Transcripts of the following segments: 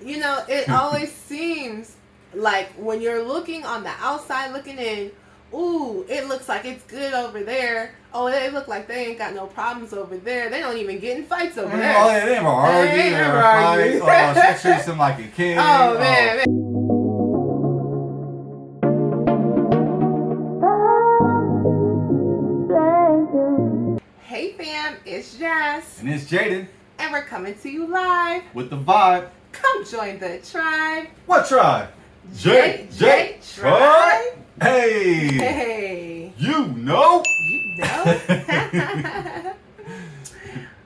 it always seems like when you're looking on the outside, looking in, ooh, it looks like it's good over there. Oh, they look like they ain't got no problems over there. They don't even get in fights over there. Oh, they never argue. They never argue. Oh, she treats him like a kid. Oh, man. Hey fam, it's Jazz. And it's Jaden. And we're coming to you live. With the vibe. Come join the tribe. What tribe? J Tribe. Hey. You know.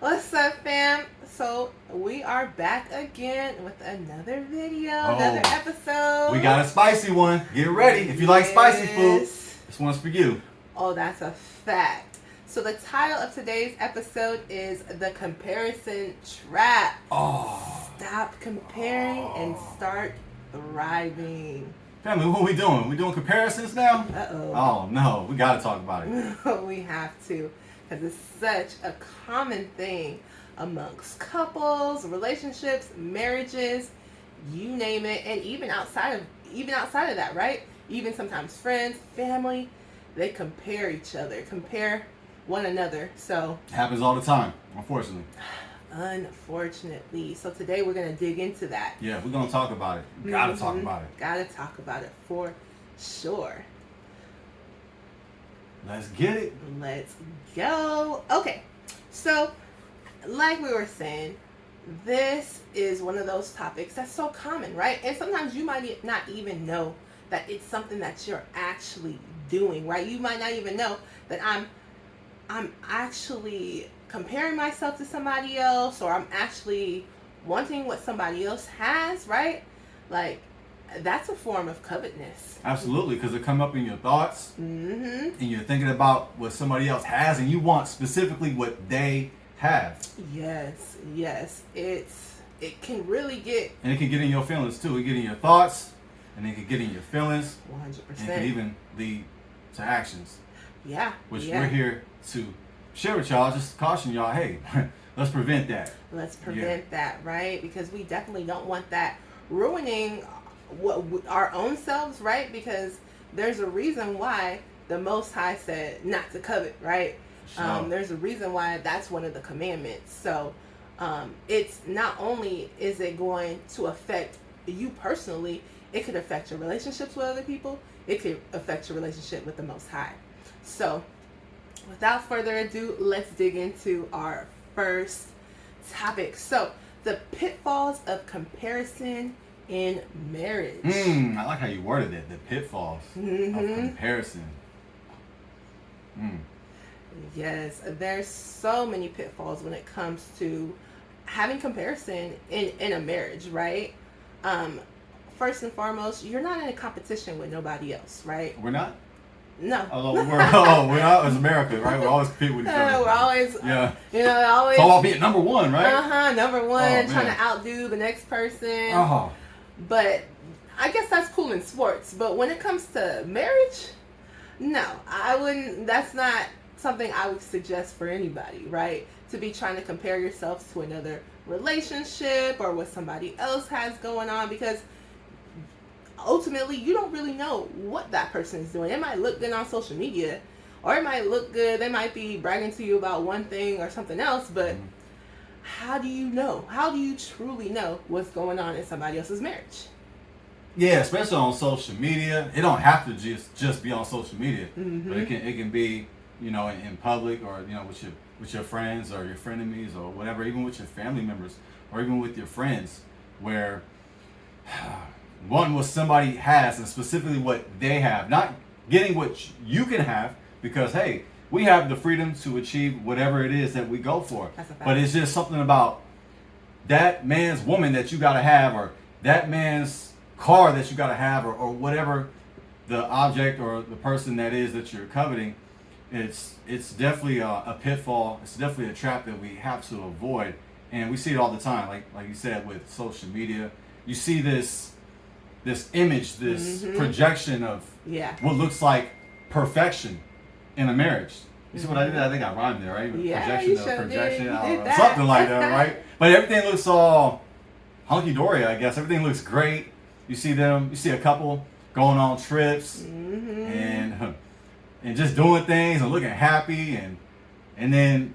What's up fam? So we are back again with another video, another episode. We got a spicy one. Get ready. If you like spicy food, this one's for you. Oh, that's a fact. So the title of today's episode is The Comparison Trap. Stop comparing and start thriving. Family, what are we doing? We doing comparisons now? Uh-oh. Oh, no. We got to talk about it. We have to. Because it's such a common thing amongst couples, relationships, marriages, you name it. And even outside of that, right? Even sometimes friends, family, they compare each other, compare one another. So it happens all the time, unfortunately. Unfortunately. So today we're going to dig into that. Yeah, we're going to talk about it. Gotta talk about it. Gotta talk about it for sure. Let's get it. Let's go. Okay. So, like we were saying, this is one of those topics that's so common, right? And sometimes you might not even know that it's something that you're actually doing, right? You might not even know that I'm actually comparing myself to somebody else, or I'm actually wanting what somebody else has, right? Like, that's a form of covetousness. Absolutely, because it come up in your thoughts, and you're thinking about what somebody else has, and you want specifically what they have. Yes. It can really get... And it can get in your feelings, too. It can get in your thoughts, and it can get in your feelings. 100%. And it can even lead to actions. Yeah. Which we're here to share with y'all, just caution y'all, hey, let's prevent that. Let's prevent that, right? Because we definitely don't want that ruining our own selves, right? Because there's a reason why the Most High said not to covet, right? Sure. There's a reason why that's one of the commandments. So it's not only is it going to affect you personally, it could affect your relationships with other people. It could affect your relationship with the Most High. So without further ado, let's dig into our first topic. So the pitfalls of comparison in marriage. I like how you worded it. The pitfalls of comparison. Yes, there's so many pitfalls when it comes to having comparison in a marriage, right? First and foremost, you're not in a competition with nobody else, right? We're not? No. We're not as America, right? We're always competing with each other. We're always, always. It's all about being number one, right? Number one, trying to outdo the next person. But I guess that's cool in sports. But when it comes to marriage, no, I wouldn't. That's not something I would suggest for anybody, right? To be trying to compare yourself to another relationship or what somebody else has going on, because ultimately you don't really know what that person is doing. It might look good on social media, or it might look good. They might be bragging to you about one thing or something else, but how do you know? How do you truly know what's going on in somebody else's marriage? Yeah, especially on social media. It don't have to just be on social media, but it can be, in public, or with your friends or your frenemies or whatever, even with your family members or even with your friends, where wanting what somebody has and specifically what they have, not getting what you can have, because hey, we have the freedom to achieve whatever it is that we go for. But it's just something about that man's woman that you gotta have, or that man's car that you gotta have, or whatever the object or the person that is that you're coveting. It's definitely a pitfall. It's definitely a trap that we have to avoid, and we see it all the time. Like you said, with social media, you see this image, this projection of what looks like perfection in a marriage. You see what I did? I think I rhymed there, right? Yeah, projection you of sure projection, did. I don't know, something like that, right? But everything looks all hunky-dory, I guess. Everything looks great. You see a couple going on trips and just doing things and looking happy, and then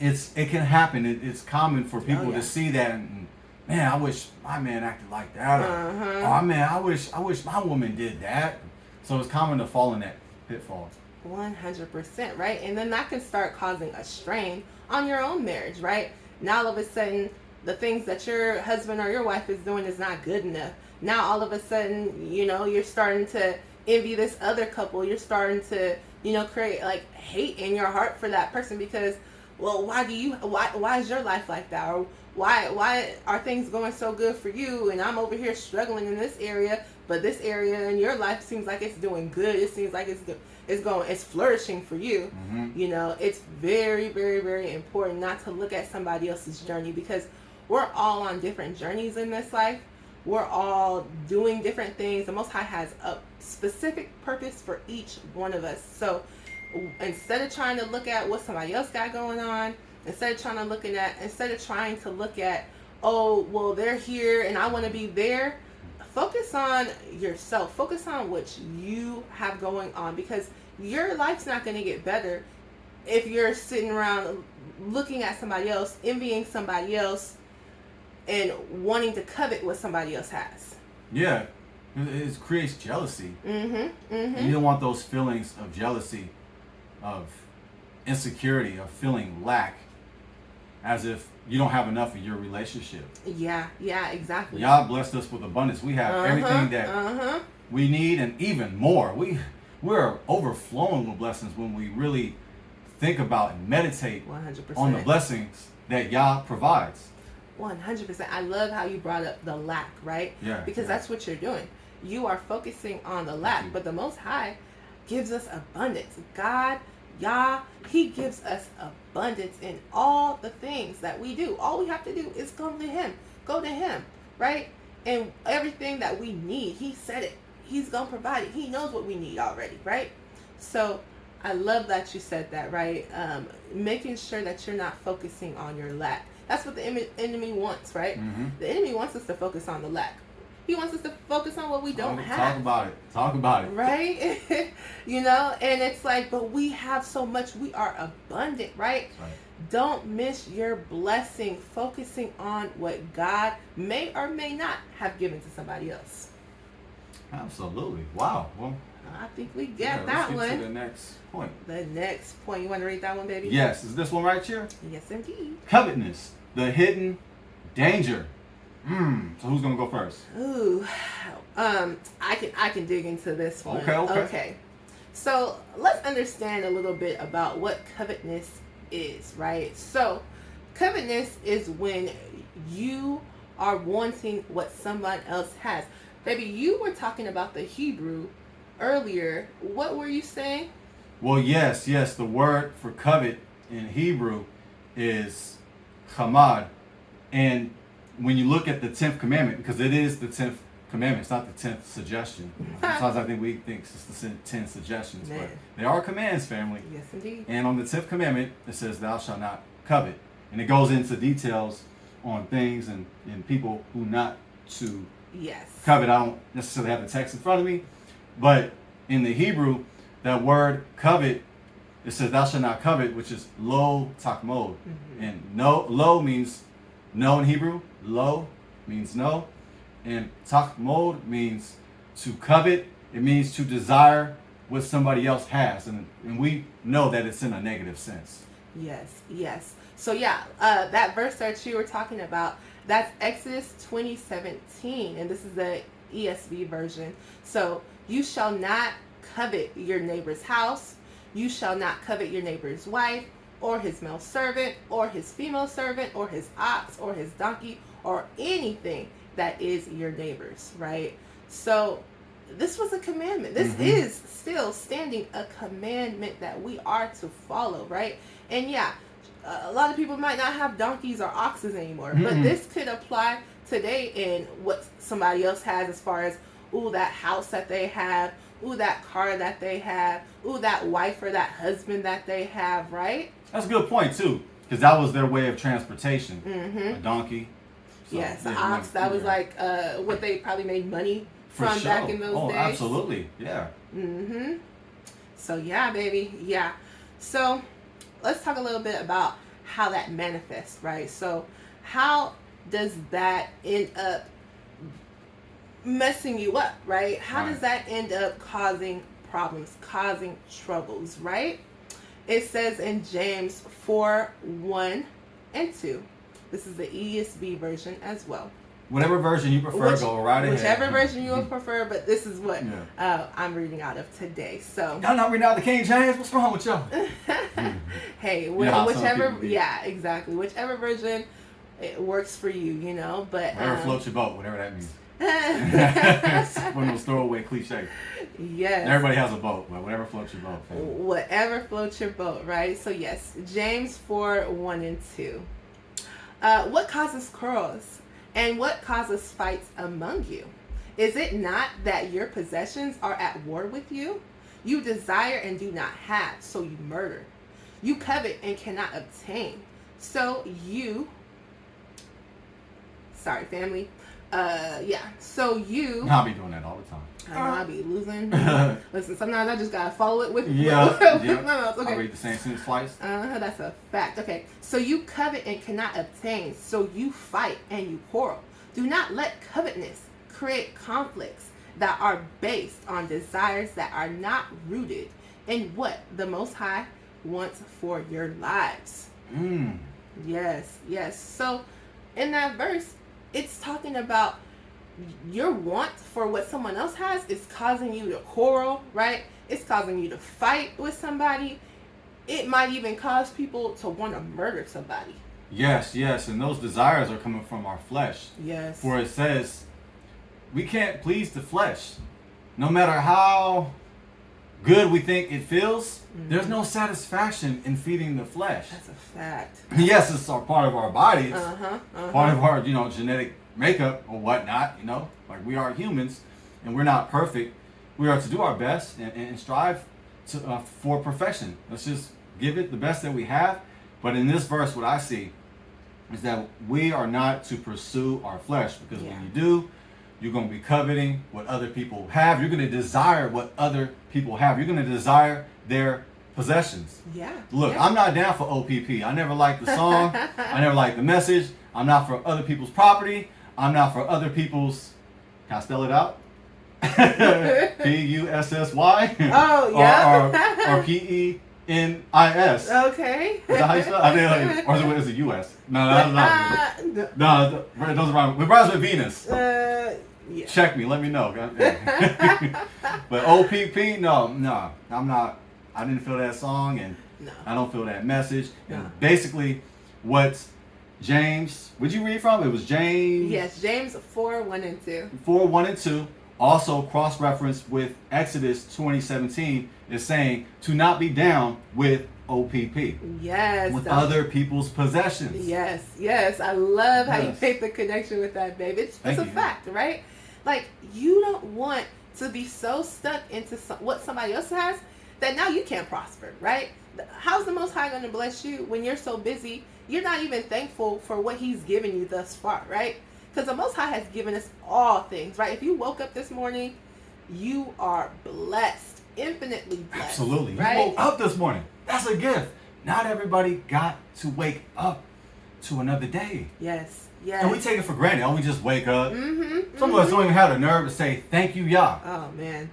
it can happen. It's common for people to see that and, man, I wish my man acted like that. Or, oh man, I wish my woman did that. So it's common to fall in that pitfall. 100%, right? And then that can start causing a strain on your own marriage, right? Now all of a sudden, the things that your husband or your wife is doing is not good enough. Now all of a sudden, you're starting to envy this other couple. You're starting to, create like hate in your heart for that person because, well, why is your life like that? Or why are things going so good for you and I'm over here struggling in this area, but this area in your life seems like it's doing good. It seems like it's flourishing for you. It's very, very, very important not to look at somebody else's journey because we're all on different journeys in this life. We're all doing different things. The Most High has a specific purpose for each one of us. So instead of trying to look at what somebody else got going on, instead of trying to look at, oh, well, they're here and I want to be there, focus on yourself. Focus on what you have going on because your life's not going to get better if you're sitting around looking at somebody else, envying somebody else, and wanting to covet what somebody else has. Yeah, it creates jealousy. And you don't want those feelings of jealousy, of insecurity, of feeling lack, as if you don't have enough in your relationship. Yeah, exactly. God blessed us with abundance. We have everything that we need and even more. We're overflowing with blessings when we really think about and meditate 100%. on the blessings that Yah provides. 100%. I love how you brought up the lack, right? Yeah. Because that's what you're doing. You are focusing on the lack, but the Most High gives us abundance. God, Yah, He gives us abundance in all the things that we do. All we have to do is go to Him, right? And everything that we need, He said it. He's going to provide it. He knows what we need already, right? So I love that you said that, right? Making sure that you're not focusing on your lack. That's what the enemy wants, right? The enemy wants us to focus on the lack. He wants us to focus on what we don't have. Talk about it. Right? And it's like, but we have so much. We are abundant, right? Don't miss your blessing focusing on what God may or may not have given to somebody else. Absolutely. Wow. Well, I think we got that one. Let's get to the next point. The next point. You want to read that one, baby? Yes. Is this one right here? Yes, indeed. Covetousness, the hidden danger. So who's gonna go first? Ooh, I can dig into this one. Okay. So let's understand a little bit about what covetousness is, right? So covetousness is when you are wanting what someone else has. Baby, you were talking about the Hebrew earlier. What were you saying? Well, yes. The word for covet in Hebrew is chamad, and when you look at the 10th commandment, because it is the 10th commandment, it's not the 10th suggestion. Sometimes I think we think it's the 10 suggestions, but they are commands, family. Yes, indeed. And on the 10th commandment, it says, "Thou shalt not covet," and it goes into details on things and people who not to covet. I don't necessarily have the text in front of me, but in the Hebrew, that word covet, it says, "Thou shalt not covet," which is lo takmod, and lo means no in Hebrew. Lo means no, and takmod means to covet. It means to desire what somebody else has, and we know that it's in a negative sense. Yes. So that verse that you were talking about, that's Exodus 20:17, and this is the ESV version. So you shall not covet your neighbor's house. You shall not covet your neighbor's wife, or his male servant, or his female servant, or his ox, or his donkey, or anything that is your neighbor's, right? So this was a commandment. This is still standing a commandment that we are to follow, right? And a lot of people might not have donkeys or oxes anymore, but this could apply today in what somebody else has as far as, that house that they have, that car that they have, that wife or that husband that they have, right? That's a good point too, because that was their way of transportation. A donkey, So, yes, the ox, that was like what they probably made money from back in those days. Oh, absolutely. Yeah. Mm-hmm. So, yeah, baby. Yeah. So, let's talk a little bit about how that manifests, right? So, how does that end up messing you up, right? How does that end up causing problems, causing troubles, right? It says in James 4:1 and 2. This is the ESV version as well. Whatever version you prefer, go right ahead. Whichever version you prefer, but this is what I'm reading out of today. So y'all not reading out the King James? What's wrong with y'all? Hey, whichever, yeah, exactly. Whichever version it works for you, you know. But whatever floats your boat, whatever that means. It's one of those throwaway cliches. Yes. Everybody has a boat, but whatever floats your boat. Family. Whatever floats your boat, right? So yes, James 4:1 and 2. What causes quarrels and what causes fights among you? Is it not that your possessions are at war with you? You desire and do not have, so you murder. You covet and cannot obtain, so you. Sorry, family. So you. I'll be doing that all the time. I know I'll be losing. Listen, sometimes I just gotta follow it with. Yeah. No, okay. I read the same sentence twice. That's a fact. Okay. So you covet and cannot obtain. So you fight and you quarrel. Do not let covetousness create conflicts that are based on desires that are not rooted in what the Most High wants for your lives. Yes. So in that verse, it's talking about your want for what someone else has is causing you to quarrel, right? It's causing you to fight with somebody. It might even cause people to want to murder somebody. Yes, and those desires are coming from our flesh. Yes. For it says, we can't please the flesh. No matter how good we think it feels, there's no satisfaction in feeding the flesh. That's a fact. Yes, it's a part of our body. It's part of our, genetic makeup or whatnot, like we are humans and we're not perfect. We are to do our best and strive for perfection. Let's just give it the best that we have. But in this verse, what I see is that we are not to pursue our flesh, because when you do, you're going to be coveting what other people have. You're going to desire what other people have. You're going to desire their possessions. Yeah. Look, I'm not down for OPP. I never liked the song. I never liked the message. I'm not for other people's property. I'm not for other people's. Can I spell it out? P-U-S-S-Y. Oh, yeah. or P-E-N-I-S. Okay. Is that how you spell it? Or is it U-S? No, that's not. No, it doesn't rhyme. It rhymes with Venus. Yeah. Check me. Let me know. But OPP, no. I'm not. I didn't feel that song, and I don't feel that message. No. And basically, what James, would you read from? It was James. Yes, James 4:1 and 2. 4:1 and 2. Also cross-referenced with Exodus 20:17 is saying to not be down with OPP. Yes. With other people's possessions. Yes. I love how you make the connection with that, babe. It's a fact, right? Like, you don't want to be so stuck into what somebody else has that now you can't prosper, right? How's the Most High going to bless you when you're so busy? You're not even thankful for what He's given you thus far, right? Because the Most High has given us all things, right? If you woke up this morning, you are blessed, infinitely blessed. Absolutely. Right? You woke up this morning. That's a gift. Not everybody got to wake up to another day. Yes. And we take it for granted. Oh, we just wake up. Some of us don't even have the nerve to say, thank you, Yah. Oh, man.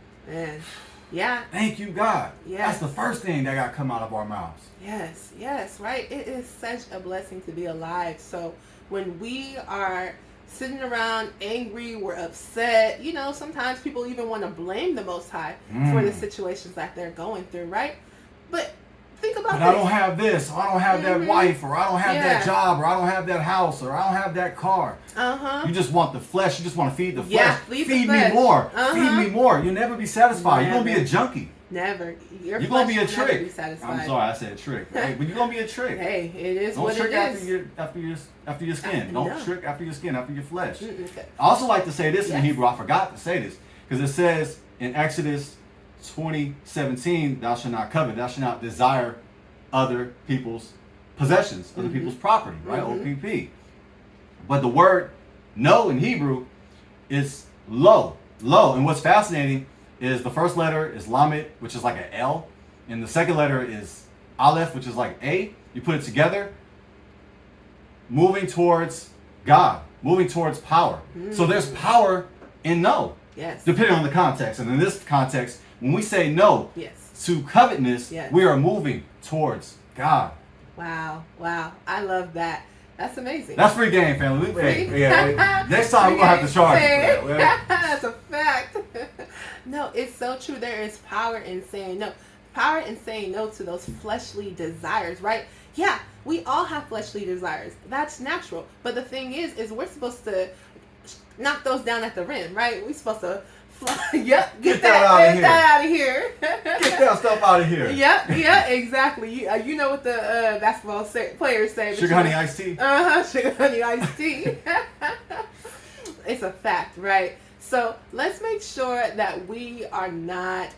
Yeah. Thank you, God. Yes. That's the first thing that got to come out of our mouths. Yes, right? It is such a blessing to be alive. So when we are sitting around angry, we're upset, sometimes people even want to blame the Most High for the situations that they're going through, right? But think about this. I don't have this, or I don't have that wife, or I don't have that job, or I don't have that house, or I don't have that car. You just want the flesh. You just want to feed the flesh. Yeah, feed me more. Feed me more. You'll never be satisfied. You're going to be a junkie. Never. You're going to be a trick. Be satisfied. I'm sorry, I said trick. Hey, but you're going to be a trick. Hey, it is what it is. Don't trick after your skin. Don't trick after your skin, after your flesh. Okay. I also like to say this in Hebrew. I forgot to say this. Because it says in Exodus 20:17, thou shalt not covet. Thou shalt not desire other people's possessions, other people's property, right? OPP. But the word no in Hebrew is lo. Lo. And what's fascinating is the first letter is lamed, which is like an L. And the second letter is aleph, which is like A. You put it together, moving towards God, moving towards power. So there's power in no. Yes. Depending on the context. And in this context, when we say no to covetousness, we are moving towards God. Wow. Wow. I love that. That's amazing. That's free game, family. Next time we're going to have to charge you for that. That's a fact. No, it's so true. There is power in saying no. Power in saying no to those fleshly desires, right? Yeah, we all have fleshly desires. That's natural. But the thing is we're supposed to knock those down at the rim, right? We're supposed to fly. Yep, get that out of here. Get that stuff out of here. Yep, exactly. You know what the basketball players say. Sugar honey iced tea. Sugar honey iced tea. It's a fact, right? So let's make sure that we are not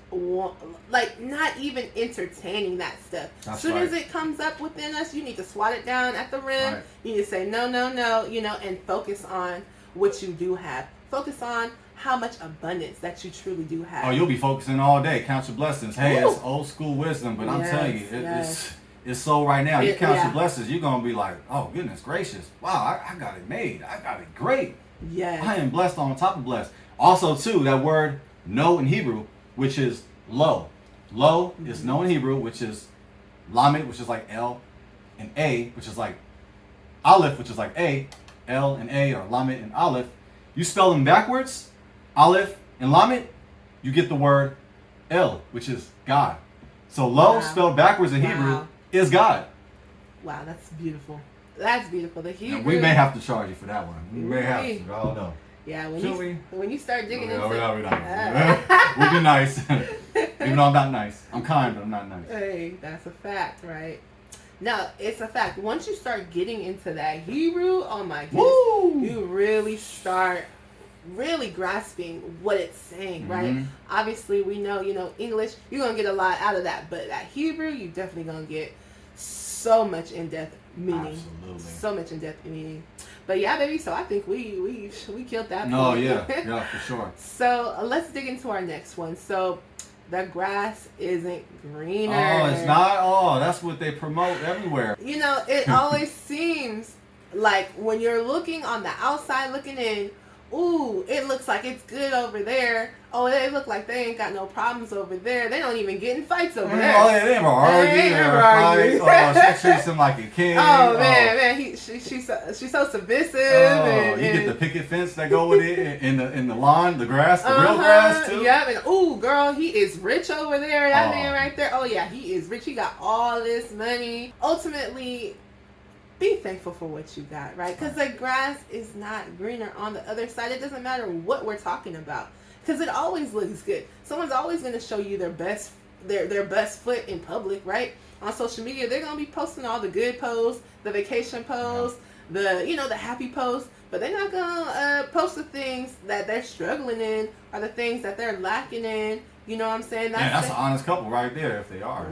even entertaining that stuff. As soon as it comes up within us, you need to swat it down at the rim. Right. You need to say no, and focus on what you do have. Focus on how much abundance that you truly do have. Oh, you'll be focusing all day. Count your blessings. Hey, it's old school wisdom, but I'm telling you, it's so right now. You count your blessings, you're going to be like, oh, goodness gracious. Wow, I got it made. I got it great. Yes. I am blessed on top of blessed. Also, too, that word no in Hebrew, which is lo. Lo is no in Hebrew, which is lamed, which is like L, and A, which is like aleph, which is like A. L and A, or lamed and aleph. You spell them backwards, aleph and lamed, you get the word El, which is God. So lo spelled backwards in Hebrew is God. Wow, that's beautiful. That's beautiful. The Hebrew. Now, we may have to charge you for that one. We may have to. I don't know. Yeah, when you start digging into we're not. We'll be nice. Even though I'm not nice. I'm kind, but I'm not nice. Hey, that's a fact, right? No, it's a fact. Once you start getting into that Hebrew, oh my goodness, you really start grasping what it's saying, right? Obviously, we know, English, you're going to get a lot out of that. But that Hebrew, you definitely going to get so much in-depth meaning. Absolutely. So much in-depth meaning. But yeah, baby, so I think we killed that. No, yeah, for sure. So let's dig into our next one. So the grass isn't greener. Oh, it's not? Oh, that's what they promote everywhere. It always seems like when you're looking on the outside looking in, ooh, it looks like it's good over there. Oh, they look like they ain't got no problems over there. They don't even get in fights over there. Oh, they never argue. Oh, she treats him like a king. Oh, man, she's so submissive. Oh, you get the picket fence that go with it in the lawn, the grass, the real grass too. Yep, and ooh, girl, he is rich over there. That man right there. Oh yeah, he is rich. He got all this money. Ultimately, be thankful for what you got, right? Because the grass is not greener on the other side. It doesn't matter what we're talking about, because it always looks good. Someone's always going to show you their best foot in public, right? On social media, they're going to be posting all the good posts, the vacation posts, the happy posts, but they're not going to post the things that they're struggling in or the things that they're lacking in. You know what I'm saying? That's an honest couple right there, if they are.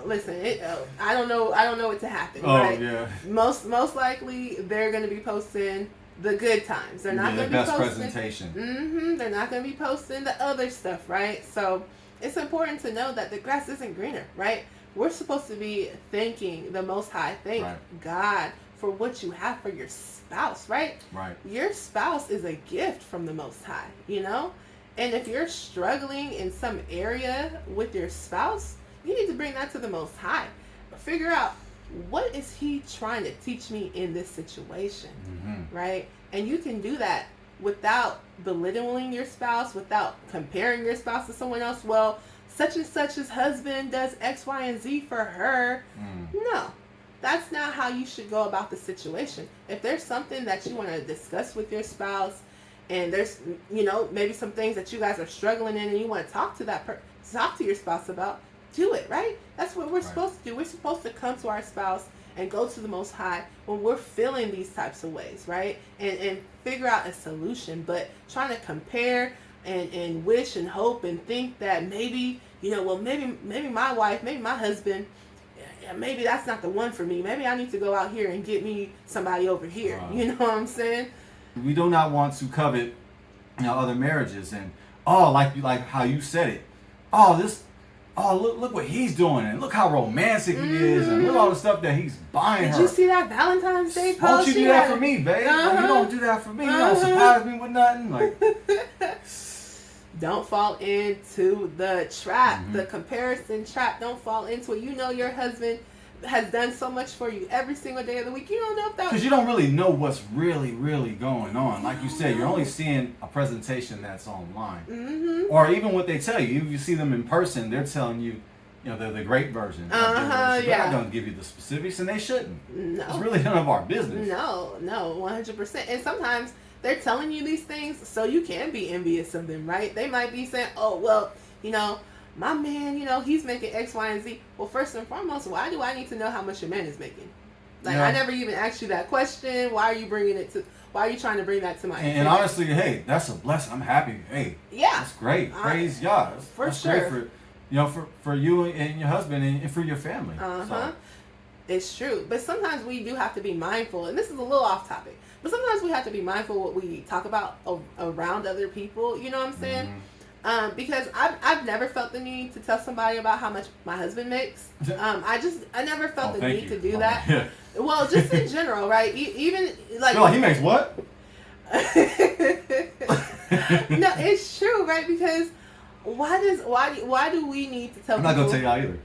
Listen, I don't know what to happen. Oh, right? Yeah. Most likely they're going to be posting the good times. They're not going to be posting the best presentation. They're not going to be posting the other stuff, right? So it's important to know that the grass isn't greener, right? We're supposed to be thanking the Most High, thank God for what you have for your spouse, right? Right. Your spouse is a gift from the Most High, And if you're struggling in some area with your spouse, you need to bring that to the Most High. Figure out, what is He trying to teach me in this situation, right? And you can do that without belittling your spouse, without comparing your spouse to someone else. Well, such and such's husband does X, Y, and Z for her. No, that's not how you should go about the situation. If there's something that you want to discuss with your spouse, and there's, maybe some things that you guys are struggling in and you want to talk to talk to your spouse about, do it, right? That's what we're supposed to do. We're supposed to come to our spouse and go to the Most High when we're feeling these types of ways, right? And figure out a solution. But trying to compare and wish and hope and think that maybe, maybe my wife, maybe my husband, maybe that's not the one for me. Maybe I need to go out here and get me somebody over here. You know what I'm saying? We do not want to covet, other marriages and like how you said it. Look what he's doing and look how romantic he is and look all the stuff that he's buying her. Did you see that Valentine's Day post? Won't you do that for me, babe? Like, you don't do that for me. You don't surprise me with nothing. Like, don't fall into the trap, the comparison trap. Don't fall into it. You know your husband has done so much for you every single day of the week. You don't know if that, because you don't really know what's really going on. Like you said, you're only seeing a presentation that's online, or even what they tell you. If you see them in person, they're telling you, they're the great version. They're not going to give you the specifics, and they shouldn't. No, it's really none of our business. No, 100%. And sometimes they're telling you these things so you can be envious of them, right? They might be saying, "Oh, well, my man, he's making X, Y, and Z." Well, first and foremost, why do I need to know how much your man is making? Like, I never even asked you that question. Why are you trying to bring that to my attention? And honestly, hey, that's a blessing. I'm happy. Hey, that's great. Praise God. That's sure. Great for you and your husband and for your family. So. It's true. But sometimes we do have to be mindful, and this is a little off topic, but sometimes we have to be mindful what we talk about around other people. You know what I'm saying? Mm-hmm. Because I've never felt the need to tell somebody about how much my husband makes. I never felt the need to do that. Yeah. Well, just in general, right? Even like, he makes what? No, it's true, right? Because why do we need to tell? I'm not gonna tell y'all either.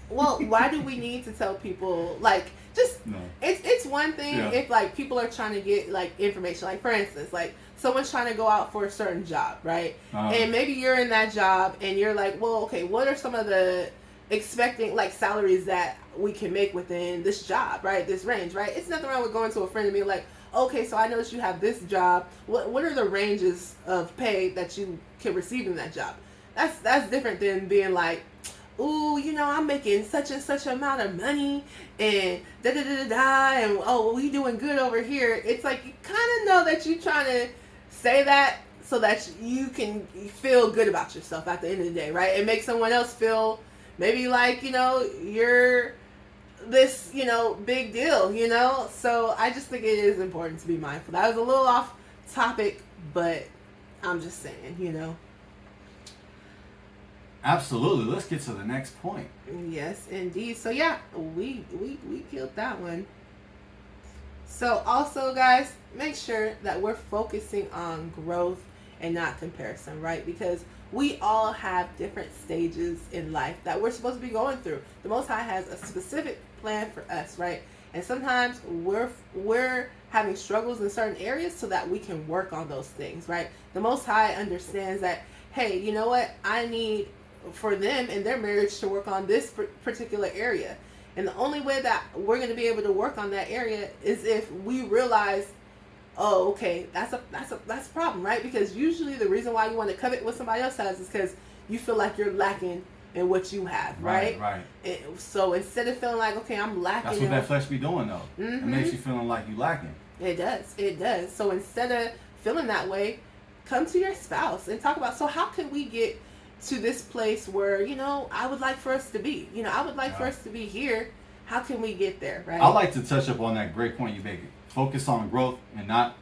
Well, why do we need to tell people, like, just no. It's one thing if like people are trying to get like information, like for instance, like someone's trying to go out for a certain job, right? And maybe you're in that job and you're like, well, okay, what are some of the expecting like salaries that we can make within this job, right? This range, right? It's nothing wrong with going to a friend and being like, okay, so I noticed you have this job. What are the ranges of pay that you can receive in that job? That's different than being like, ooh, I'm making such and such amount of money and and we doing good over here. It's like you kind of know that you're trying to say that so that you can feel good about yourself at the end of the day, right? And make someone else feel maybe like, you're this, big deal, So I just think it is important to be mindful. That was a little off topic, but I'm just saying, Absolutely. Let's get to the next point. Yes, indeed. So yeah, we killed that one. So also, guys, make sure that we're focusing on growth and not comparison, right? Because we all have different stages in life that we're supposed to be going through. The Most High has a specific plan for us, right? And sometimes we're having struggles in certain areas so that we can work on those things, right? The Most High understands that, hey, you know what? I need for them and their marriage to work on this particular area, and the only way that we're going to be able to work on that area is if we realize, oh, okay, that's a problem, right? Because usually the reason why you want to covet what somebody else has is because you feel like you're lacking in what you have, right? And so instead of feeling like, okay, I'm lacking, that's what that flesh be doing though. It makes you feeling like you lacking. It does. So instead of feeling that way, come to your spouse and talk about, so how can we get to this place where, I would like for us to be. I would like for us to be here. How can we get there, right? I like to touch up on that great point you make. Focus on growth and not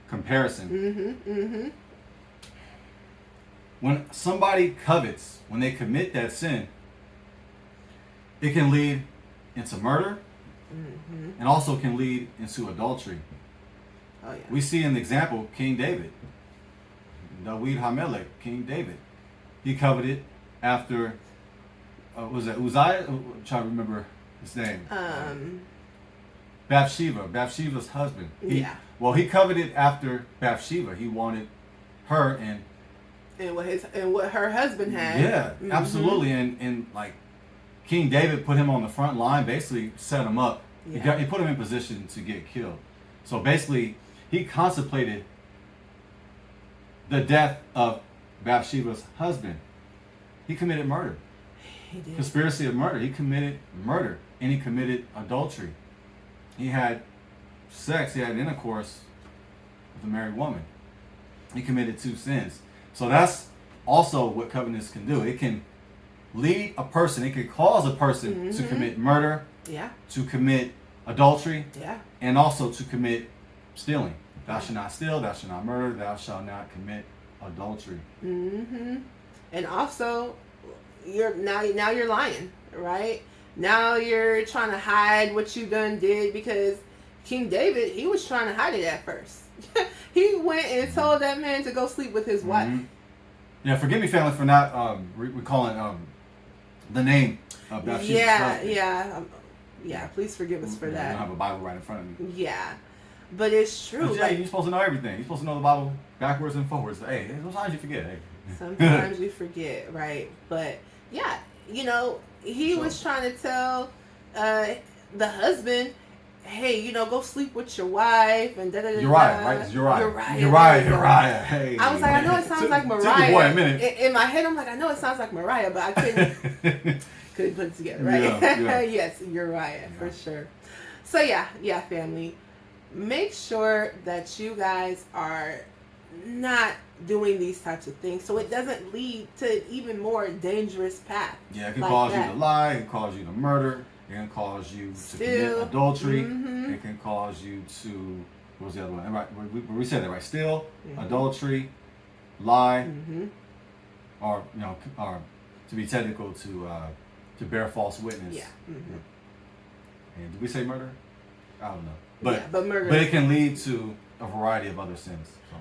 comparison. When somebody covets, when they commit that sin, it can lead into murder and also can lead into adultery. Oh, yeah. We see an example, King David. David Hamelech, King David. He coveted after, was it Uzziah? I'm trying to remember his name. Bathsheba's husband. He coveted after Bathsheba. He wanted her and what her husband had. Yeah, absolutely. And like King David put him on the front line, basically set him up. Yeah. He put him in position to get killed. So basically, he contemplated the death of Bathsheba's husband. He committed murder. He did. Conspiracy of murder. He committed murder and he committed adultery. He had sex. He had intercourse with a married woman. He committed 2 sins. So that's also what covetousness can do. It can lead a person. It can cause a person to commit murder. Yeah. To commit adultery. Yeah. And also to commit stealing. Thou shalt not steal, thou shalt not murder, thou shalt not commit adultery. Mm-hmm. And also, you're lying, right? Now you're trying to hide what you done did, because King David, he was trying to hide it at first. He went and told that man to go sleep with his wife. Yeah, forgive me, family, for not recalling the name of Bathsheba. Yeah, please forgive us for that. I don't have a Bible right in front of me. Yeah, but it's true. But yeah, you're supposed to know everything. You're supposed to know the Bible backwards and forwards. Hey, sometimes you forget. Hey. Sometimes you forget, right? But yeah, he was trying to tell the husband, hey, go sleep with your wife and da-da-da-da. Uriah, right? It's Uriah. Hey. I was like, I know it sounds like Mariah. Took your boy a minute. In my head, I'm like, I know it sounds like Mariah, but I couldn't put it together, right? Yeah. Yes, Uriah, for sure. So yeah, family. Make sure that you guys are not doing these types of things, so it doesn't lead to even more dangerous path. Yeah, it can cause you to lie, it can cause you to murder, it can cause you to commit adultery, it can cause you to, what was the other one? Right, we said that, right? Steal, adultery, lie, or or to be technical, to bear false witness. Yeah. And did we say murder? I don't know. But murder. But it can lead to a variety of other sins. So.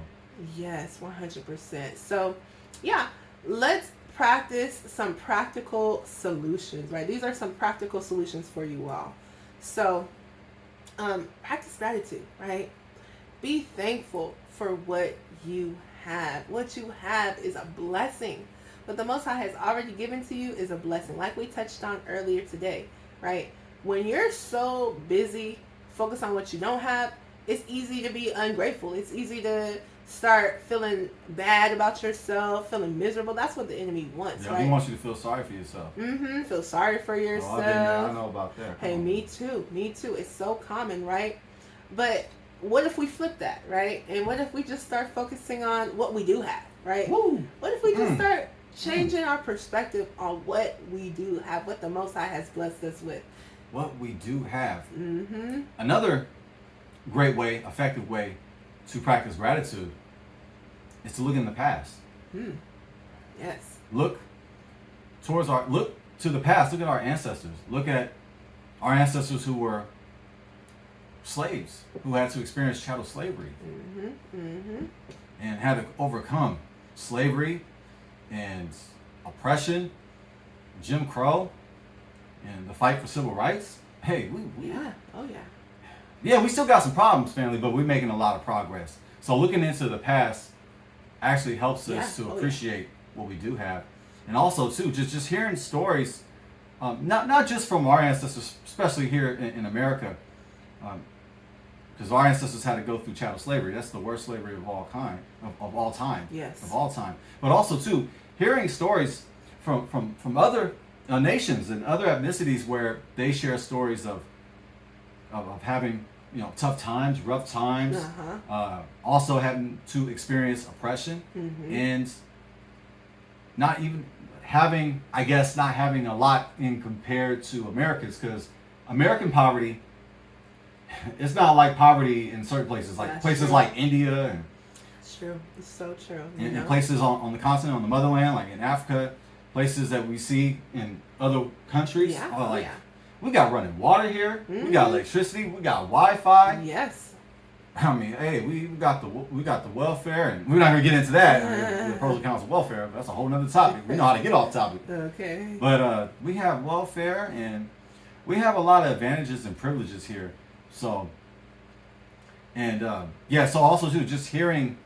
Yes, 100%. So, yeah, let's practice some practical solutions, right? These are some practical solutions for you all. So, practice gratitude, right? Be thankful for what you have. What you have is a blessing. What the Most High has already given to you is a blessing, like we touched on earlier today, right? When you're so busy focused on what you don't have, it's easy to be ungrateful. It's easy to start feeling bad about yourself, feeling miserable. That's what the enemy wants, right? He wants you to feel sorry for yourself. Feel sorry for yourself. Oh, I've been there. I know about that. Hey, me too. It's so common, right? But what if we flip that, right? And what if we just start focusing on what we do have, right? Woo. What if we just start changing our perspective on what we do have, what the Most High has blessed us with? What we do have. Another great way, effective way to practice gratitude is to look in the past. Yes. Look to the past. Look at our ancestors. Look at our ancestors who were slaves, who had to experience chattel slavery and had to overcome slavery and oppression, Jim Crow, and the fight for civil rights. Hey, we still got some problems, family, but we're making a lot of progress. So looking into the past actually helps us to appreciate what we do have. And also, too, just hearing stories, not just from our ancestors, especially here in America, because our ancestors had to go through chattel slavery. That's the worst slavery of all time. Yes. Of all time. But also, too, hearing stories from other nations and other ethnicities where they share stories of having tough times, rough times, also having to experience oppression, and not having a lot in compared to Americans, because American poverty, it's not like poverty in certain places, like places like India and it's true. It's so true. And places on the continent, on the motherland, like in Africa, places that we see in other countries. We got running water here. We got electricity. We got Wi-Fi. Yes. I mean, hey, we got the welfare, and we're not gonna get into that. The pros and cons of welfare. That's a whole nother topic. We know how to get off topic. Okay. But we have welfare, and we have a lot of advantages and privileges here. So, and so also too, just hearing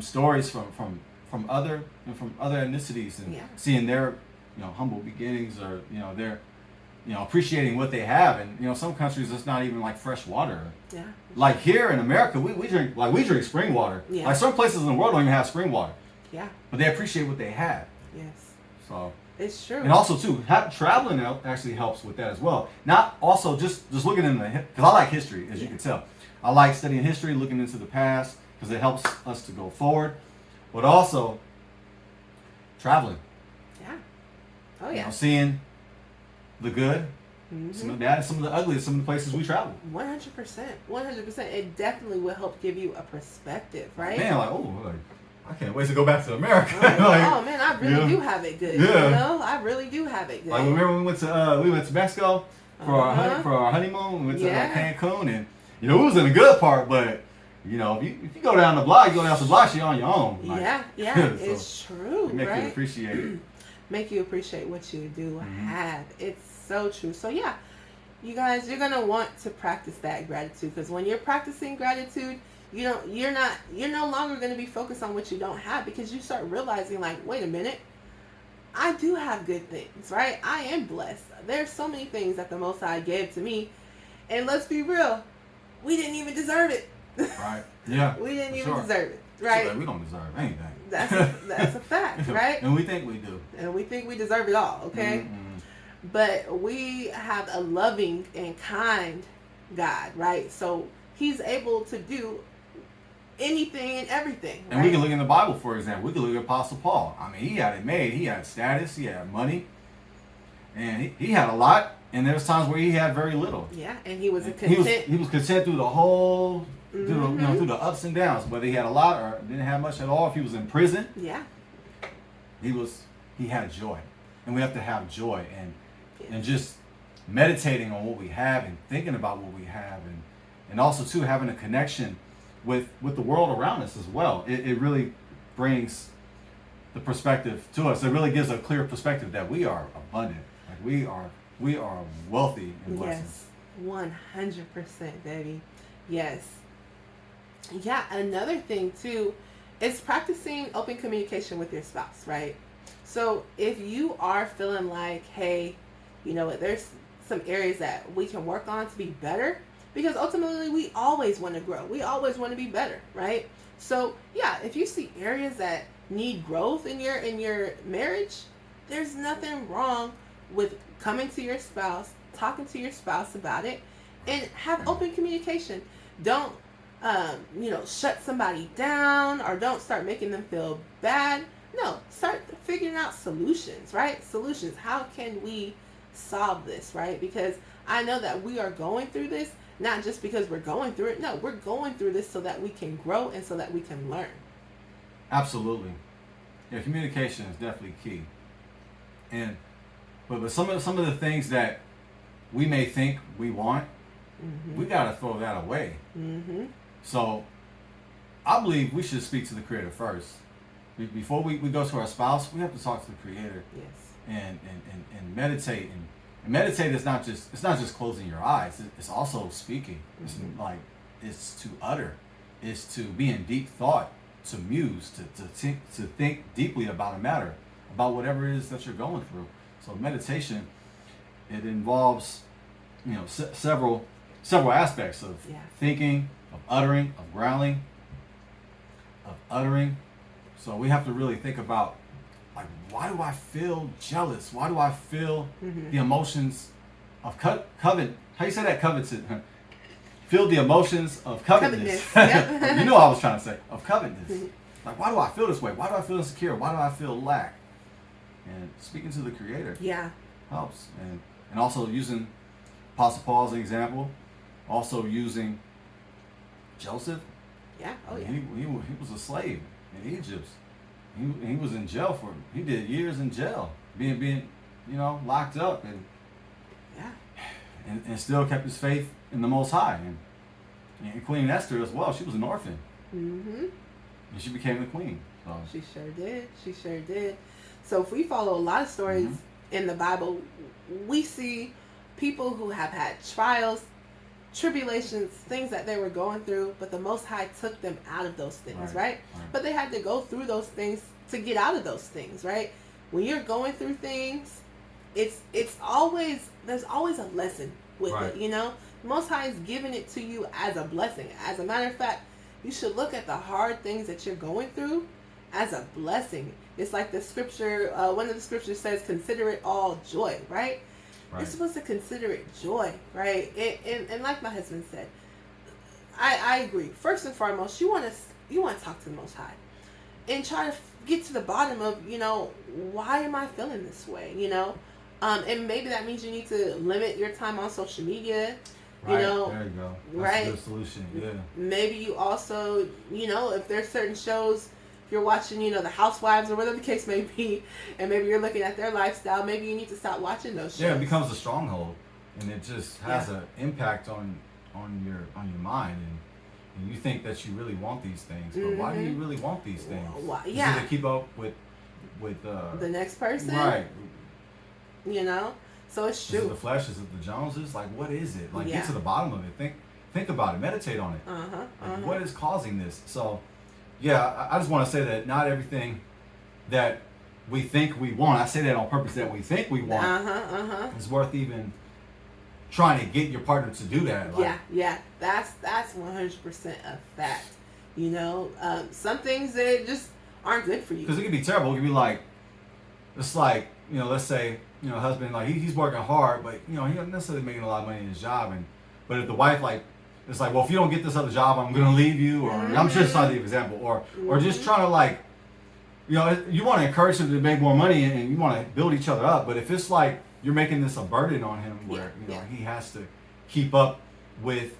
stories from other ethnicities and seeing their humble beginnings, or their appreciating what they have. And some countries, it's not even like fresh water. Yeah. Like here in America, we drink spring water. Yeah. Like some places in the world don't even have spring water. Yeah. But they appreciate what they have. Yes. So it's true. And also too, traveling actually helps with that as well. Not also just looking in because I like history, as you can tell. I like studying history, looking into the past, because it helps us to go forward. But also traveling. Yeah. Oh yeah. Seeing the good Some of that, some of the ugliest, some of the places we travel. 100%. 100%. It definitely will help give you a perspective, right? Man, like, I can't wait to go back to America. Like, oh man, I really do have it good. Yeah. You know, I really do have it good. Like, remember when we went to Mexico for our honeymoon? We went to Cancun, and it was in a good part, but if you go down the block, you're on your own. Like, yeah, so it's true. Make right? you appreciate it. Make you appreciate what you do have. It's so true. So yeah, you guys, you're gonna want to practice that gratitude, because when you're practicing gratitude, you're no longer going to be focused on what you don't have, because you start realizing, like, wait a minute, I do have good things, right? I am blessed. There's so many things that the Most High gave to me, and let's be real, we didn't even deserve it. Right. Yeah. We didn't even deserve it, right? So we don't deserve anything. That's a fact, right? And we think we do. And we think we deserve it all, okay? Mm-hmm. But we have a loving and kind God, right? So He's able to do anything and everything. And we can look in the Bible, for example. We can look at Apostle Paul. I mean, he had it made. He had status. He had money. And he had a lot. And there was times where he had very little. Yeah, and he was content. He was content through the whole, through the ups and downs. Whether he had a lot or didn't have much at all. If he was in prison. Yeah. He had joy. And we have to have joy. And just meditating on what we have and thinking about what we have. And also, too, having a connection with the world around us as well. It really brings the perspective to us. It really gives a clear perspective that we are abundant. Like we are wealthy in blessings. Yes, 100%, baby. Yes. Yeah, another thing too is practicing open communication with your spouse, right? So if you are feeling like, hey, you know what, there's some areas that we can work on to be better, because ultimately we always want to grow. We always want to be better, right? So yeah, if you see areas that need growth in your marriage, there's nothing wrong with coming to your spouse, talking to your spouse about it, and have open communication. Don't shut somebody down, or don't start making them feel bad. No, start figuring out solutions, right? Solutions. How can we solve this, right? Because I know that we are going through this, not just because we're going through it. No, we're going through this so that we can grow and so that we can learn. Absolutely. Yeah, communication is definitely key. But some of the things that we may think we want, we got to throw that away. So I believe we should speak to the Creator first. Before we go to our spouse, we have to talk to the Creator. Yes. And meditate. And meditate is not just closing your eyes. It's also speaking. It's to utter. It's to be in deep thought, to muse, to think deeply about a matter, about whatever it is that you're going through. So meditation, it involves, several aspects of thinking, of uttering, of growling, of uttering. So we have to really think about, like, why do I feel jealous? Why do I feel the emotions of covet? How you say that? Coveted. Feel the emotions of covetousness. Yep. You know what I was trying to say. Of covetousness. Like, why do I feel this way? Why do I feel insecure? Why do I feel lack? And speaking to the Creator helps. And also using Apostle Paul as an example. Also using Joseph. Yeah. Oh yeah. He was a slave in Egypt. He was in jail he did years in jail, being locked up, and still kept his faith in the Most High. And Queen Esther as well. She was an orphan. And she became the queen. So. She sure did. So if we follow a lot of stories in the Bible, we see people who have had trials, tribulations, things that they were going through, but the Most High took them out of those things, right? But they had to go through those things to get out of those things, right? When you're going through things, there's always a lesson with it, The Most High is giving it to you as a blessing. As a matter of fact, you should look at the hard things that you're going through as a blessing. It's like the scripture, one of the scriptures says, consider it all joy, right? You're supposed to consider it joy, right? And like my husband said, I agree. First and foremost, you want to talk to the Most High and try to get to the bottom of, why am I feeling this way? And maybe that means you need to limit your time on social media. Right, You know, there you go. That's right? a good solution. Yeah. Maybe you also, if there's certain shows, if you're watching, the Housewives or whatever the case may be, and maybe you're looking at their lifestyle, maybe you need to stop watching those shows. Yeah, it becomes a stronghold, and it just has an impact on your mind, and you think that you really want these things, but why do you really want these things? Well, Is it to keep up with the next person, right? So it's true. Is it the flesh? Is it the Joneses? Like, what is it? Like, get to the bottom of it. Think about it. Meditate on it. What is causing this? So, yeah, I just want to say that not everything that we think we want, I say that on purpose, that we think we want, is worth even trying to get your partner to do that. Like, yeah. That's 100% a fact. Some things that just aren't good for you. Because it can be terrible. It can be like, it's like, let's say, husband, like he's working hard, but he's not necessarily making a lot of money in his job, but if the wife, like, it's like, well, if you don't get this other job, I'm gonna leave you, or I'm just trying to give an example, or just trying to, like, you want to encourage him to make more money and you want to build each other up, but if it's like you're making this a burden on him where he has to keep up with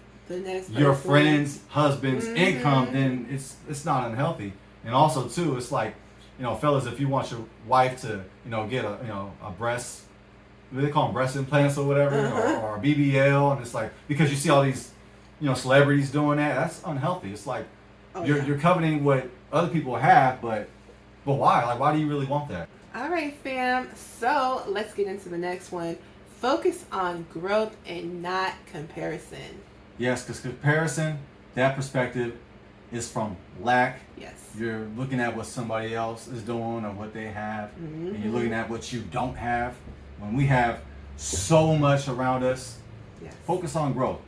your friend's husband's income, then it's not unhealthy. And also too, it's like, fellas, if you want your wife to, get a breast, what do they call them, breast implants or whatever, or a BBL, and it's like, because you see all these, celebrities doing that, that's unhealthy. It's like, you're coveting what other people have, but why? Like, why do you really want that? All right, fam. So let's get into the next one. Focus on growth and not comparison. Yes, because comparison, that perspective is from lack. Yes. You're looking at what somebody else is doing or what they have, and you're looking at what you don't have. When we have so much around us, focus on growth.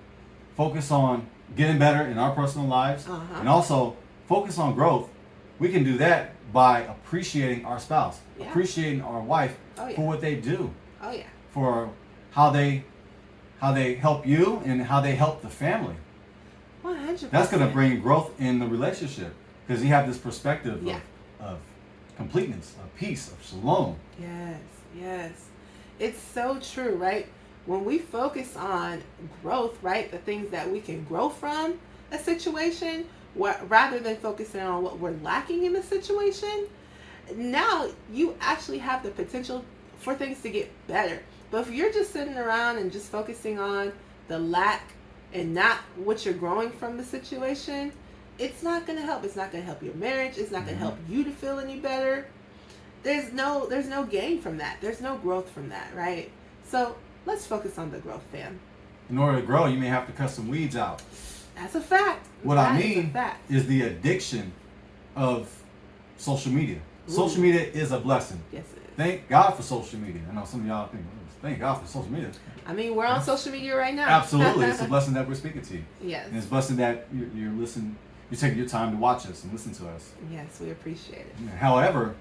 Focus on getting better in our personal lives, and also focus on growth. We can do that by appreciating our spouse, appreciating our wife for what they do, for how they help you and how they help the family. 100%. That's going to bring growth in the relationship because you have this perspective of completeness, of peace, of shalom. Yes. It's so true, right? When we focus on growth, right, the things that we can grow from a situation, rather than focusing on what we're lacking in the situation, now you actually have the potential for things to get better. But if you're just sitting around and just focusing on the lack and not what you're growing from the situation, it's not going to help. It's not going to help your marriage. It's not going to help you to feel any better. There's no gain from that. There's no growth from that, right? So let's focus on the growth, fam. In order to grow, you may have to cut some weeds out. That's a fact. What I mean is the addiction of social media. Social media is a blessing. Yes, it is. Thank God for social media. I know some of y'all think, thank God for social media. I mean, we're on social media right now. Absolutely. It's a blessing that we're speaking to you. Yes. And it's a blessing that you're listening, you're taking your time to watch us and listen to us. Yes, we appreciate it. However,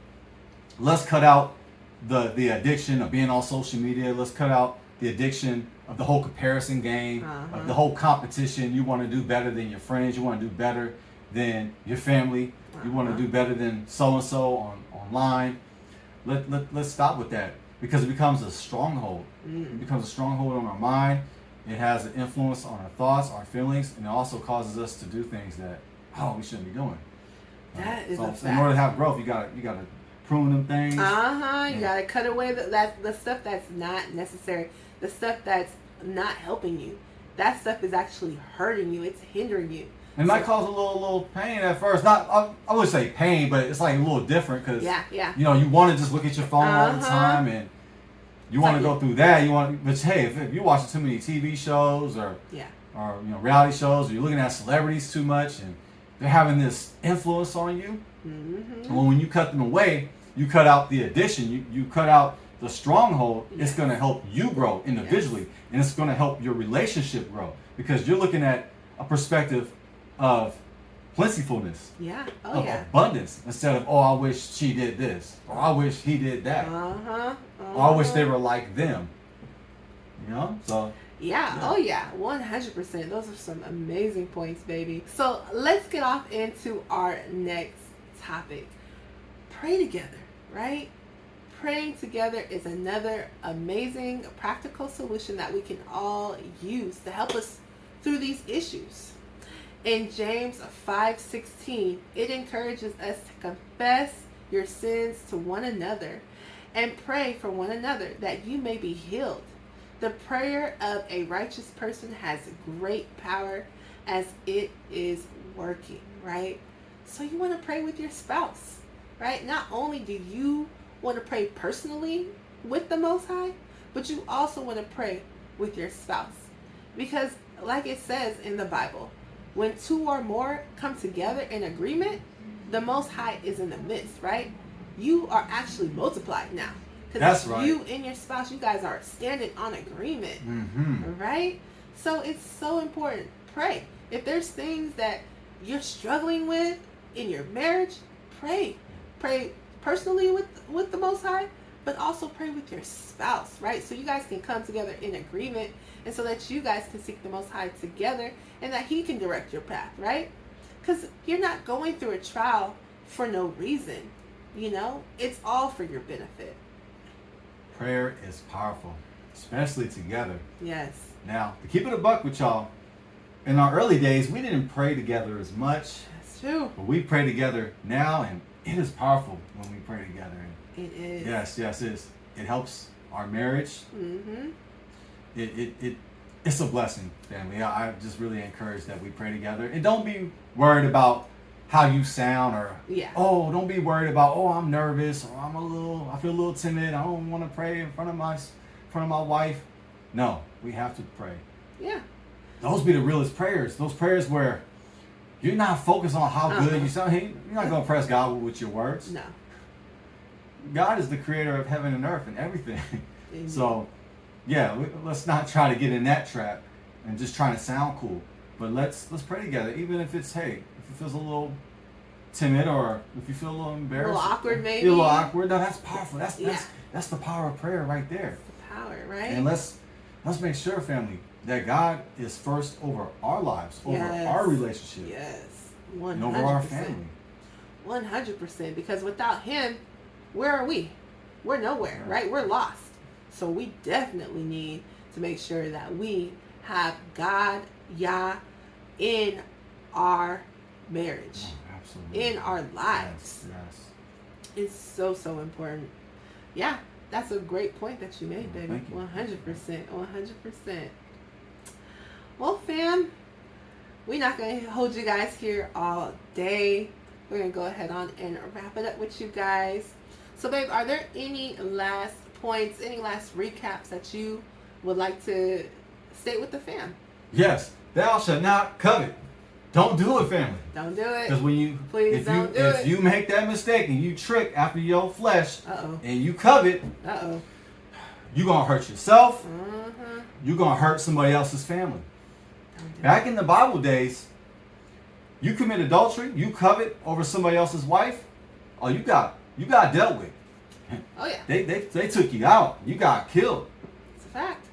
let's cut out the addiction of being on social media. Let's cut out the addiction of the whole comparison game, of the whole competition. You want to do better than your friends. You want to do better than your family. You want to do better than so-and-so online. Let's stop with that because it becomes a stronghold. It becomes a stronghold on our mind. It has an influence on our thoughts, our feelings, and it also causes us to do things that, we shouldn't be doing. That is a fact. In order to have growth, you got to prune them things. You got to cut away the stuff that's not necessary, the stuff that's not helping you. That stuff is actually hurting you. It's hindering you. It might cause a little pain at first. Not, I would say pain, but it's like a little different because you want to just look at your phone all the time and you want to go through that. But hey, if you're watching too many TV shows or reality shows, or you're looking at celebrities too much and they're having this influence on you, well, when you cut them away, you cut out the addiction. You cut out the stronghold. It's going to help you grow individually, and it's going to help your relationship grow because you're looking at a perspective of plentifulness, of abundance, instead of, I wish she did this, or I wish he did that, or I wish they were like them. So. 100%. Those are some amazing points, baby. So let's get off into our next topic. Pray together, right? praying together is another amazing practical solution that we can all use to help us through these issues. In James 5:16, it encourages us to confess your sins to one another and pray for one another that you may be healed. The prayer of a righteous person has great power as it is working, right? So you want to pray with your spouse, right? Not only do you want to pray personally with the Most High, but you also want to pray with your spouse. Because like it says in the Bible, when two or more come together in agreement, the Most High is in the midst, right? You are actually multiplied now. That's right. You and your spouse, you guys are standing on agreement, right? So it's so important. Pray. If there's things that you're struggling with in your marriage, pray. Pray personally with the Most High, but also pray with your spouse, right? So you guys can come together in agreement, and so that you guys can seek the Most High together, and that He can direct your path, right? Because you're not going through a trial for no reason, you know? It's all for your benefit. Prayer is powerful, especially together. Yes. Now, to keep it a buck with y'all, in our early days, we didn't pray together as much. That's true. But we pray together now, and it is powerful when we pray together. It is. Yes, it helps our marriage. It's a blessing, family. I just really encourage that we pray together. And don't be worried about how you sound, or don't be worried about, I'm nervous, or I feel a little timid, I don't want to pray in front of my wife. No, we have to pray. Yeah. Those be the realest prayers. Those prayers where you're not focused on how good you sound. Hey, you're not going to press God with your words. No. God is the creator of heaven and earth and everything. So, let's not try to get in that trap and just trying to sound cool. But let's pray together, even if it's, if it feels a little timid, or if you feel a little embarrassed, a little awkward, maybe. Feel a little awkward. No, that's powerful. That's the power of prayer right there. That's the power, right? And let's make sure, family, that God is first over our lives, over our relationship. Yes, 100%. And over our family. 100%. Because without Him, where are we? We're nowhere, right? We're lost. So we definitely need to make sure that we have God, Yah, in our marriage, in our lives. Yes. It's so, so important. Yeah, that's a great point that you made, baby. Thank you. 100%. 100%. Well, fam, we're not going to hold you guys here all day. We're going to go ahead on and wrap it up with you guys. So, babe, are there any last points, any last recaps that you would like to state with the fam? Yes. Thou shalt not covet. Don't do it, family. Don't do it. Because when if you make that mistake and you trick after your flesh and you covet, you're going to hurt yourself. You're going to hurt somebody else's family. Back in the Bible days, you commit adultery, you covet over somebody else's wife, you got dealt with. Oh yeah. They took you out. You got killed. It's a fact.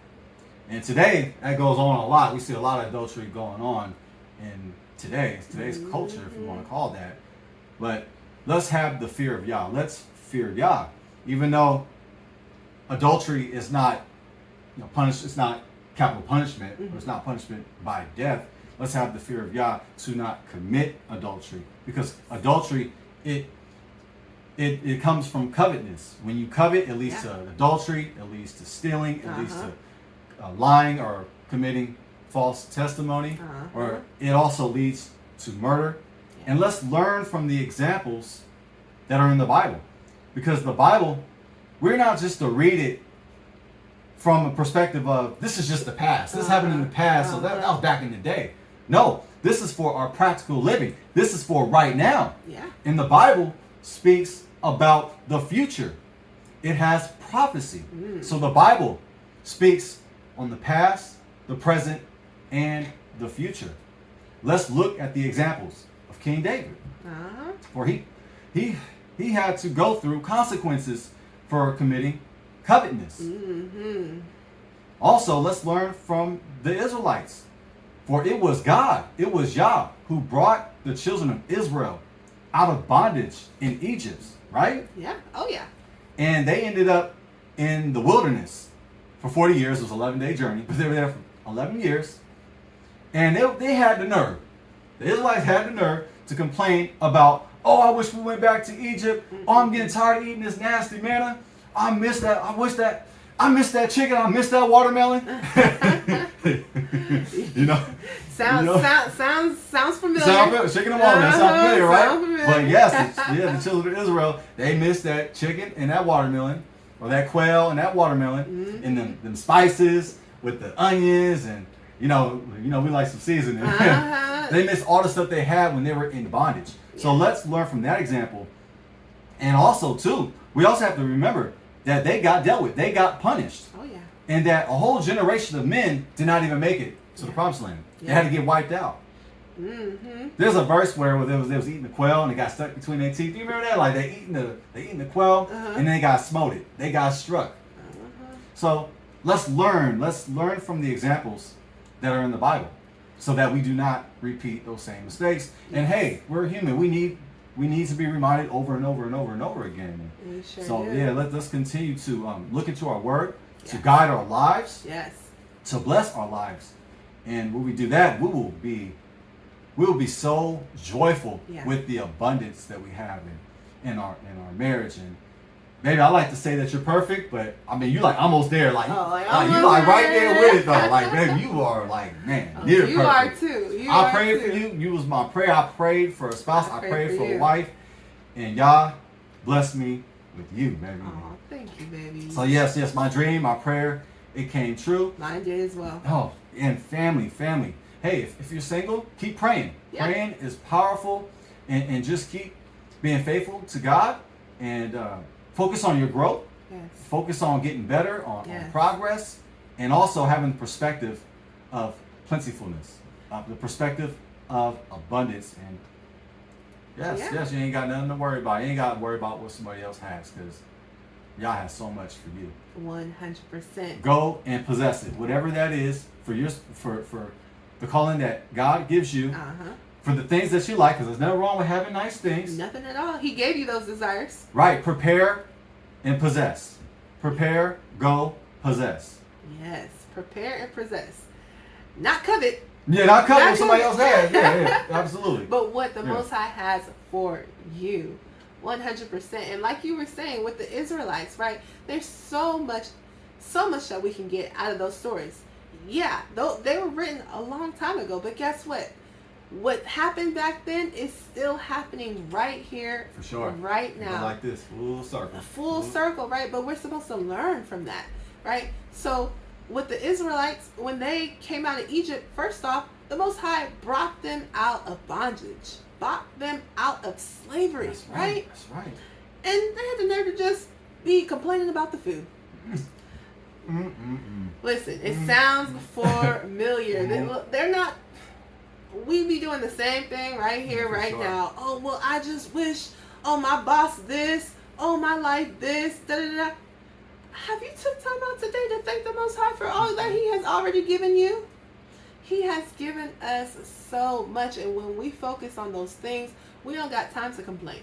And today that goes on a lot. We see a lot of adultery going on in today's culture, if you want to call that. But let's have the fear of Yah. Let's fear Yah. Even though adultery is not punished, it's not capital punishment, or it's not punishment by death. Let's have the fear of Yah to not commit adultery, because adultery it comes from covetousness. When you covet, it leads to adultery, it leads to stealing, it leads to lying or committing false testimony, or it also leads to murder. And let's learn from the examples that are in the Bible, because the Bible, we're not just to read it from a perspective of this is just the past. This happened in the past, so that was back in the day. No, this is for our practical living. This is for right now. Yeah. And the Bible speaks about the future. It has prophecy. So the Bible speaks on the past, the present, and the future. Let's look at the examples of King David. For he had to go through consequences for committing covetousness. Also, let's learn from the Israelites. For it was God, it was Yah, who brought the children of Israel out of bondage in Egypt, right? Yeah. Oh, yeah. And they ended up in the wilderness for 40 years. It was an 11-day journey, but they were there for 11 years. And they had the nerve. The Israelites had the nerve to complain about, oh, I wish we went back to Egypt. Oh, I'm getting tired of eating this nasty manna. I miss that. I miss that chicken. I miss that watermelon. you know. Sounds familiar. Chicken and watermelon sounds familiar, right? But yes, the children of Israel, they missed that chicken and that watermelon, or that quail and that watermelon, and them spices with the onions, and you know we like some seasoning. They missed all the stuff they had when they were in bondage. So let's learn from that example. And also too, we also have to remember that they got dealt with, they got punished. Oh yeah. And that a whole generation of men did not even make it to the promised land. They had to get wiped out. Mm-hmm. There's a verse where they was eating the quail and it got stuck between their teeth. Do you remember that? Like they eating the quail and then they got smoted. They got struck. So let's learn from the examples that are in the Bible, so that we do not repeat those same mistakes. And hey, we're human. We need to be reminded over and over and over and over again. Sure so do. yeah, let's continue to look into our word, to guide our lives, to bless our lives. And when we do that, we will be so joyful with the abundance that we have in our marriage. And baby, I like to say that you're perfect, but I mean you like almost there, like you like right there with it though. Like baby, you are like near perfect. You are too. I prayed for you. You was my prayer. I prayed for a spouse. I prayed for a wife, and Yah blessed me with you, baby. Oh, thank you, baby. So yes, my dream, my prayer, it came true. Mine did as well. Oh, and family. Hey, if you're single, keep praying. Praying is powerful, and just keep being faithful to God, and focus on your growth. Yes. Focus on getting better, on progress, and also having the perspective of plentifulness, the perspective of abundance. And yes, you ain't got nothing to worry about. You ain't got to worry about what somebody else has, because Yah has so much for you. 100%. Go and possess it, whatever that is for the calling that God gives you. For the things that you like, because there's nothing wrong with having nice things. Nothing at all. He gave you those desires. Right. Prepare and possess. Prepare, go, possess. Yes. Prepare and possess. Not covet. Yeah, not covet what somebody else has. Yeah, absolutely. But what the Most High has for you. 100%. And like you were saying with the Israelites, right? There's so much that we can get out of those stories. Yeah, they were written a long time ago, but guess what? What happened back then is still happening right here, for sure, right now. Like this, full circle. Full circle, right? But we're supposed to learn from that, right? So with the Israelites, when they came out of Egypt, first off, the Most High brought them out of bondage, brought them out of slavery, That's right? That's right. And they had the nerve to just be complaining about the food. Listen, it sounds familiar. They're not. We be doing the same thing right here, right now. Oh, well, I just wish, my boss this, my life this, da-da-da. Have you took time out today to thank the Most High for all that He has already given you? He has given us so much, and when we focus on those things, we don't got time to complain.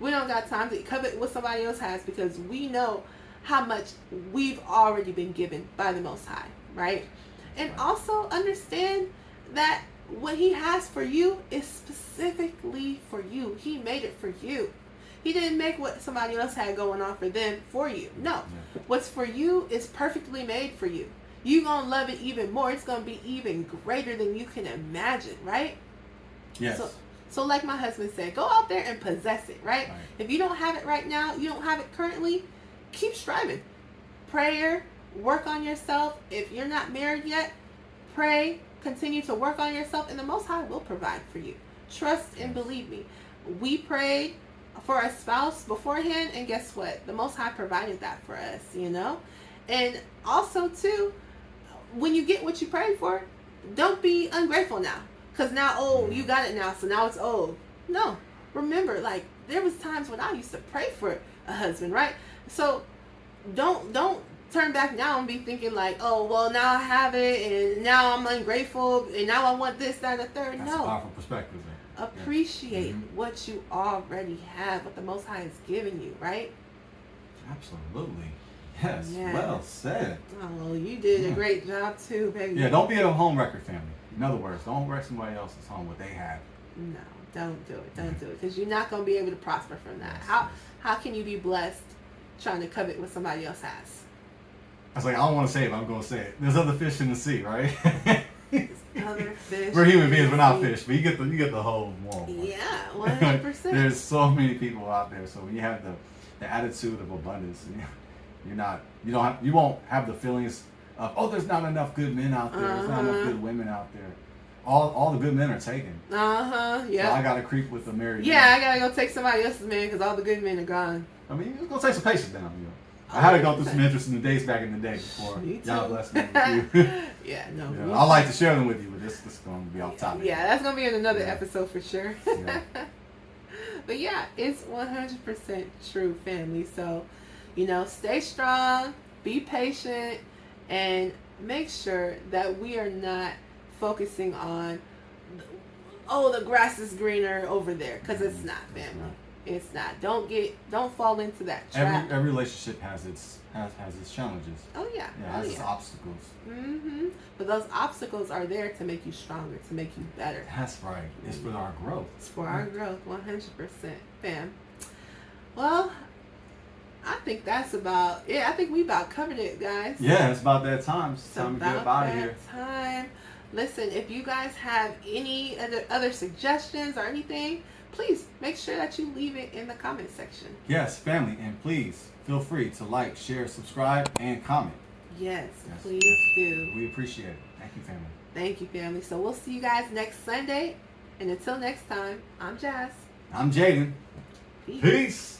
We don't got time to covet what somebody else has, because we know how much we've already been given by the Most High, right? And also understand that what He has for you is specifically for you. He made it for you. He didn't make what somebody else had going on for them for you. No. What's for you is perfectly made for you. You're going to love it even more. It's going to be even greater than you can imagine, right? Yes. So like my husband said, go out there and possess it, right? If you don't have it right now, you don't have it currently, keep striving. Prayer, work on yourself. If you're not married yet, pray. Continue to work on yourself, and the Most High will provide for you. Trust and believe me. We prayed for a spouse beforehand, and guess what? The Most High provided that for us, And also, too, when you get what you prayed for, don't be ungrateful now. Because now, you got it now, so now it's old. No. Remember, like, there was times when I used to pray for a husband, right? So, don't turn back now and be thinking like, oh, well, now I have it, and now I'm ungrateful, and now I want this, that, and the third. That's a powerful perspective. Appreciate what you already have, what the Most High has given you, right? Absolutely. Yes. Well said. Oh, you did a great job too, baby. Yeah, don't be a home wrecker family. In other words, don't wreck somebody else's home, what they have. No, don't do it. Don't do it. Because you're not going to be able to prosper from that. How can you be blessed trying to covet what somebody else has? I was like, I don't want to say it, but I'm going to say it. There's other fish in the sea, right? Other fish. We're human beings, we're not fish, but you get the whole moral. Yeah, 100%. There's so many people out there, so when you have the attitude of abundance, you won't have the feelings of, oh, there's not enough good men out there, there's not enough good women out there. All the good men are taken. Yeah. So I gotta creep with the married. Yeah, man. I gotta go take somebody else's man because all the good men are gone. I mean, it's gonna take some patience now. I had to go through some interesting days back in the day before y'all blessed me with you. Yeah, no. I like to share them with you, but this is gonna be off topic. Yeah, that's gonna be in another episode for sure. Yeah. But yeah, it's 100% true, family. So, stay strong, be patient, and make sure that we are not focusing on, the grass is greener over there, because it's not, family. It's not. Don't fall into that trap. Every relationship has its challenges. Oh yeah. Yeah, it has its obstacles. But those obstacles are there to make you stronger, to make you better. That's right. It's for our growth. It's for our growth, 100%, fam. Well, I think that's about it. I think we about covered it, guys. Yeah, it's about that time. It's time to get up out of here. Time. Listen, if you guys have any other suggestions or anything, please make sure that you leave it in the comment section. Yes, family, and please feel free to like, share, subscribe, and comment. Yes, please do. We appreciate it. Thank you, family. Thank you, family. So we'll see you guys next Sunday. And until next time, I'm Jazz. I'm Jaden. Peace.